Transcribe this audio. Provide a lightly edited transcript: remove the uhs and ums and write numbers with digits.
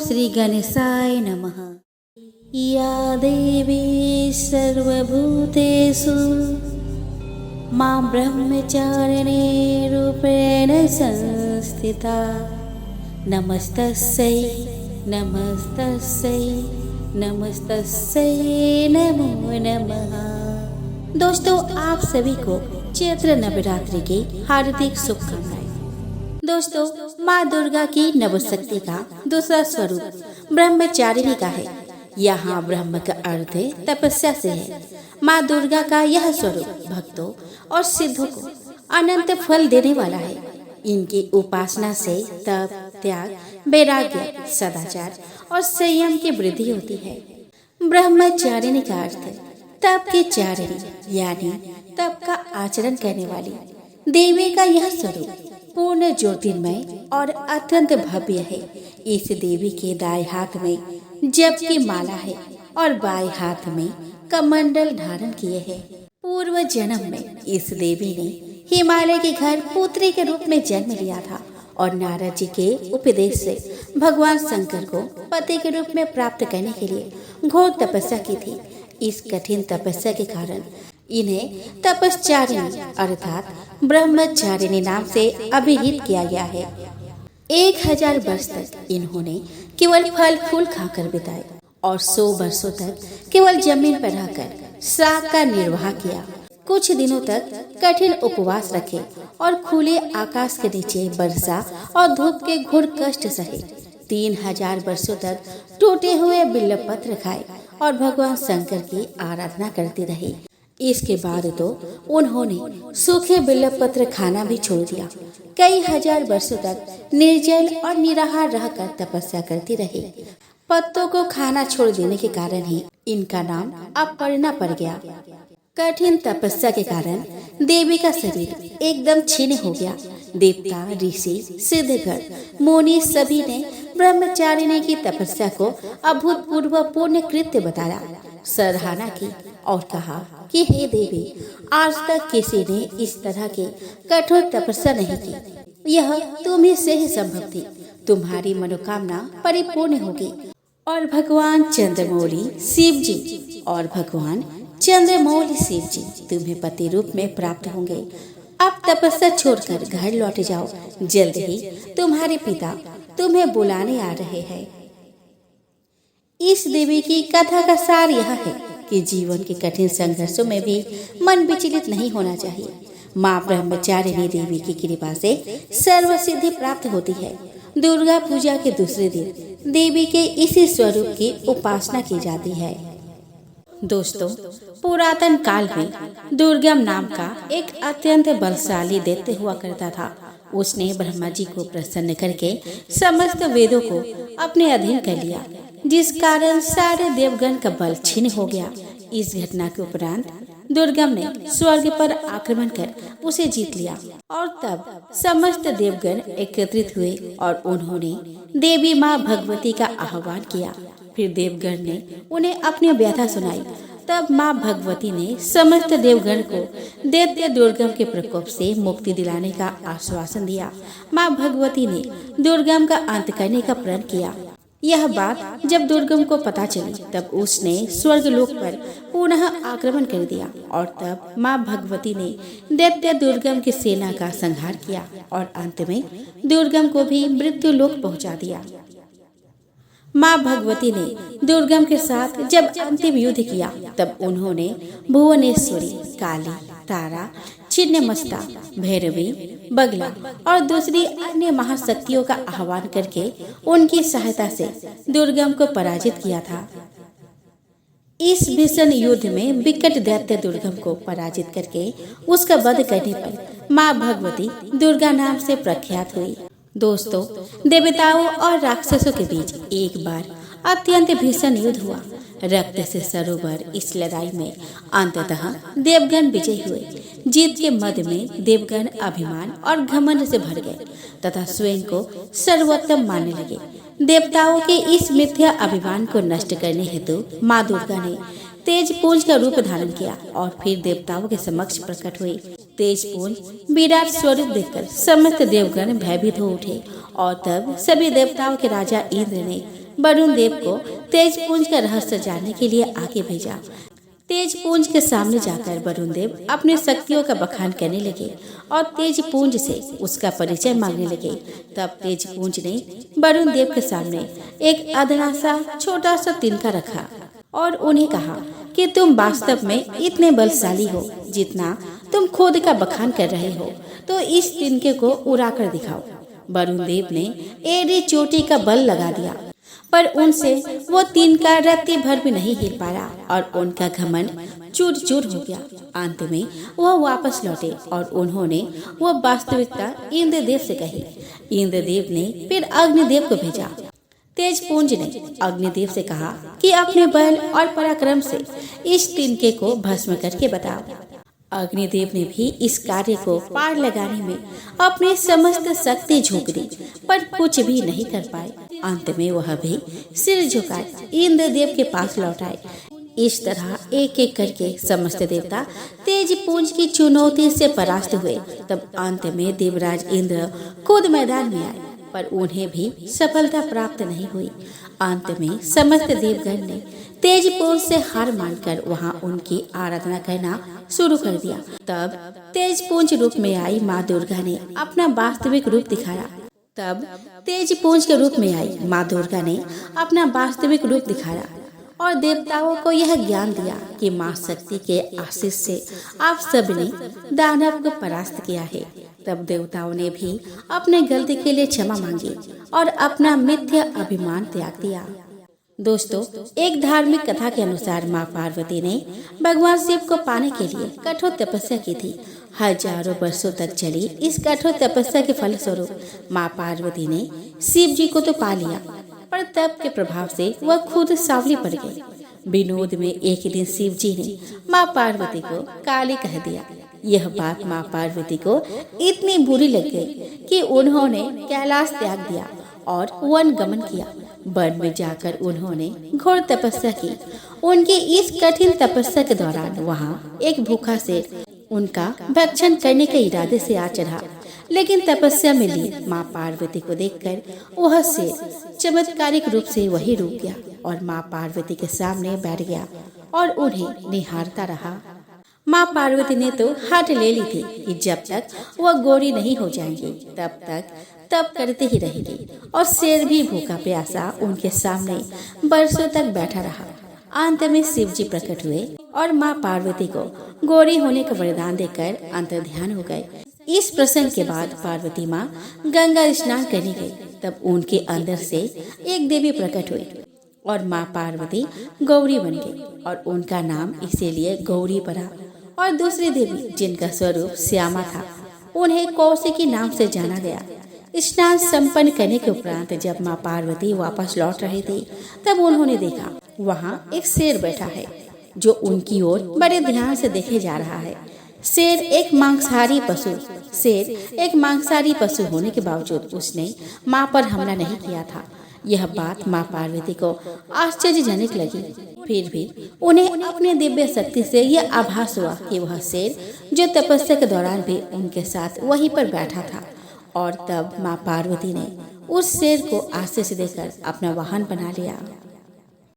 श्री गणेशाय नमः। या देवी सर्वभूतेषु मां ब्रह्मचारिणी रूपेण संस्थिता। नमस्तस्यै नमस्तस्यै नमस्तस्यै नमो नमः। दोस्तों, आप सभी को चैत्र नवरात्रि की हार्दिक शुभकामनाएं। दोस्तों, माँ दुर्गा की नवशक्ति का दूसरा स्वरूप ब्रह्मचारिणी का है। यहाँ ब्रह्म का अर्थ है तपस्या से है। माँ दुर्गा का यह स्वरूप भक्तों और सिद्धों को अनंत फल देने वाला है। इनकी उपासना से तप, त्याग, वैराग्य, सदाचार और संयम की वृद्धि होती है। ब्रह्मचारिणी का अर्थ तप की चारिणी यानी तप का आचरण करने वाली देवी का यह स्वरूप पूर्ण ज्योतिर्मय और अत्यंत भव्य है। इस देवी के दाएं हाथ में जप की माला है और बाएं हाथ में कमंडल धारण किए है। पूर्व जन्म में इस देवी ने हिमालय के घर पुत्री के रूप में जन्म लिया था और नारद जी के उपदेश से भगवान शंकर को पति के रूप में प्राप्त करने के लिए घोर तपस्या की थी। इस कठिन तपस्या के कारण इन्हें तपस्चारिणी अर्थात ब्रह्मचारिणी नाम से अभिहित किया गया है। 1000 वर्ष तक इन्होंने केवल फल फूल खाकर बिताए और 100 वर्षों तक केवल जमीन पर रहकर श्राद्ध का निर्वाह किया। कुछ दिनों तक कठिन उपवास रखे और खुले आकाश के नीचे वर्षा और धूप के घोर कष्ट सहे। 3000 वर्षों तक टूटे हुए बिल्वपत्र खाए और भगवान शंकर की आराधना करती रही। इसके बाद तो उन्होंने सूखे बिल्वपत्र खाना भी छोड़ दिया। कई हजार वर्षों तक निर्जल और निराहार रहकर तपस्या करती रही। पत्तों को खाना छोड़ देने के कारण ही इनका नाम अपर्णा पड़ गया। कठिन तपस्या के कारण देवी का शरीर एकदम क्षीण हो गया। देवता, ऋषि, सिद्धगण, मुनि सभी ने ब्रह्मचारिणी की तपस्या को अभूतपूर्व पुण्य कृत्य बताया, सराहना की और कहा कि हे देवी, आज तक किसी ने इस तरह की कठोर तपस्या नहीं की। यह तुम्ही से ही संभव थी। तुम्हारी मनोकामना परिपूर्ण होगी और भगवान चंद्रमौली शिव जी तुम्हें पति रूप में प्राप्त होंगे। अब तपस्या छोड़कर घर लौट जाओ। जल्द ही तुम्हारे पिता तुम्हें बुलाने आ रहे हैं। इस देवी की कथा का सार यह है कि जीवन के कठिन संघर्षों में भी मन विचलित नहीं होना चाहिए। माँ ब्रह्मचारिणी देवी की कृपा से सर्व सिद्धि प्राप्त होती है। दुर्गा पूजा के दूसरे दिन देवी के इसी स्वरूप की उपासना की जाती है। दोस्तों, पुरातन काल में दुर्गम नाम का एक अत्यंत बलशाली दैत्य हुआ करता था। उसने ब्रह्मा जी को प्रसन्न करके समस्त वेदों को अपने अधीन कर लिया, जिस कारण सारे देवगण का बल क्षीण हो गया। इस घटना के उपरांत दुर्गम ने स्वर्ग पर आक्रमण कर उसे जीत लिया और तब समस्त देवगण एकत्रित हुए और उन्होंने देवी माँ भगवती का आह्वान किया। फिर देवगण ने उन्हें अपनी व्यथा सुनाई। तब माँ भगवती ने समस्त देवगण को दैत्य दुर्गम के प्रकोप से मुक्ति दिलाने का आश्वासन दिया। माँ भगवती ने दुर्गम का अंत करने का प्रण किया। यह बात जब दुर्गम को पता चली तब उसने स्वर्गलोक पर पुनः आक्रमण कर दिया और तब माँ भगवती ने दैत्य दुर्गम की सेना का संहार किया और अंत में दुर्गम को भी मृत्यु लोक पहुँचा दिया। माँ भगवती ने दुर्गम के साथ जब अंतिम युद्ध किया तब उन्होंने भुवनेश्वरी, काली, तारा, छिन्नमस्ता, भैरवी, बगला और दूसरी अन्य महाशक्तियों का आह्वान करके उनकी सहायता से दुर्गम को पराजित किया था। इस भीषण युद्ध में विकट दैत्य दुर्गम को पराजित करके उसका वध करने पर माँ भगवती दुर्गा नाम से प्रख्यात हुई। दोस्तों, देवताओं और राक्षसों के बीच एक बार अत्यंत भीषण युद्ध हुआ। रक्त से सरोवर इस लड़ाई में अंततः देवगण विजयी हुए। जीत के मद में देवगण अभिमान और घमंड से भर गए तथा स्वयं को सर्वोत्तम मानने लगे। देवताओं के इस मिथ्या अभिमान को नष्ट करने हेतु माँ दुर्गा ने तेजपुंज का रूप धारण किया और फिर देवताओं के समक्ष प्रकट हुई। तेजपुंज विराट स्वरूप देखकर समस्त देवगण भयभीत हो उठे और तब सभी देवताओं के राजा इंद्र ने वरुण देव को तेजपुंज का रहस्य जानने के लिए आगे भेजा। तेजपुंज के सामने जाकर वरुण देव अपने शक्तियों का बखान करने लगे और तेजपुंज से उसका परिचय मांगने लगे। तब तेजपुंज ने वरुण देव के सामने एक अधरा सा छोटा सा तिनका रखा और उन्हें कहा कि तुम वास्तव में इतने बलशाली हो जितना तुम खुद का बखान कर रहे हो, तो इस तिनके को उड़ा कर दिखाओ। वरुण देव ने एड़ी चोटी का बल लगा दिया, पर उनसे वो तिनका रत्ती भर भी नहीं हिल पाया और उनका घमंड चूर चूर हो गया। अंत में वह वापस लौटे और उन्होंने वो वास्तविकता इंद्रदेव से कही। इंद्रदेव ने फिर अग्निदेव को भेजा। तेजपुंज ने अग्निदेव से कहा कि अपने बल और पराक्रम से इस तिनके को भस्म करके बताओ। अग्निदेव ने भी इस कार्य को पार लगाने में अपनी समस्त शक्ति झोंक दी, पर कुछ भी नहीं कर पाए। अंत में वह भी सिर झुकाए इंद्रदेव के पास लौट आए। इस तरह एक एक करके समस्त देवता तेजपुंज की चुनौती से परास्त हुए। तब अंत में देवराज इंद्र खुद मैदान में आए, पर उन्हें भी सफलता प्राप्त नहीं हुई। अंत में समस्त देवगण ने तेजपुंज से हार मानकर वहां उनकी आराधना करना शुरू कर दिया। तब तेजपुंज रूप में आई माँ दुर्गा ने अपना वास्तविक रूप दिखाया और देवताओं को यह ज्ञान दिया कि माँ शक्ति के आशीष से आप सबने दानव को परास्त किया है। तब देवताओं ने भी अपने गलती के लिए क्षमा मांगी और अपना मिथ्या अभिमान त्याग दिया। दोस्तों, एक धार्मिक कथा के अनुसार माँ पार्वती ने भगवान शिव को पाने के लिए कठोर तपस्या की थी। हजारों वर्षों तक चली इस कठोर तपस्या के फलस्वरूप माँ पार्वती ने शिव जी को तो पा लिया, पर तप के प्रभाव से वह खुद सांवली पड़ गई। विनोद में एक दिन शिव जी ने माँ पार्वती को काली कह दिया। यह बात माँ पार्वती को इतनी बुरी लग गई कि उन्होंने कैलाश त्याग दिया और वन गमन किया। वन में जाकर उन्होंने घोर तपस्या की। उनकी इस कठिन तपस्या के दौरान वहाँ एक भूखा शेर उनका भक्षण करने के इरादे से आ चढ़ा, लेकिन तपस्या में लीन माँ पार्वती को देखकर वह शेर चमत्कारिक रूप से वही रुक गया और माँ पार्वती के सामने बैठ गया और उन्हें निहारता रहा। माँ पार्वती ने तो हाथ ले ली थी कि जब तक वह गोरी नहीं हो जाएंगी तब तक तप करते ही रहेगी, और शेर भी भूखा प्यासा उनके सामने बरसों तक बैठा रहा। अंत में शिव जी प्रकट हुए और माँ पार्वती को गोरी होने का वरदान देकर अंतर्ध्यान हो गए। इस प्रसंग के बाद पार्वती माँ गंगा स्नान करने गई। तब उनके अंदर से एक देवी प्रकट हुई और माँ पार्वती गौरी बन गई और उनका नाम इसीलिए गौरी पड़ा। और दूसरी देवी जिनका स्वरूप श्यामा था, उन्हें कौशिकी नाम से जाना गया। स्नान संपन्न करने के उपरांत जब माँ पार्वती वापस लौट रहे थे, तब उन्होंने देखा वहाँ एक शेर बैठा है जो उनकी ओर बड़े ध्यान से देखे जा रहा है। शेर एक मांसाहारी पशु होने के बावजूद उसने माँ पर हमला नहीं किया था। यह बात माँ पार्वती को आश्चर्यजनक लगी। फिर भी उन्हें अपने दिव्य शक्ति से यह आभास हुआ कि वह शेर जो तपस्या के दौरान भी उनके साथ वहीं पर बैठा था। और तब माँ पार्वती ने उस शेर को आशीष देकर अपना वाहन बना लिया।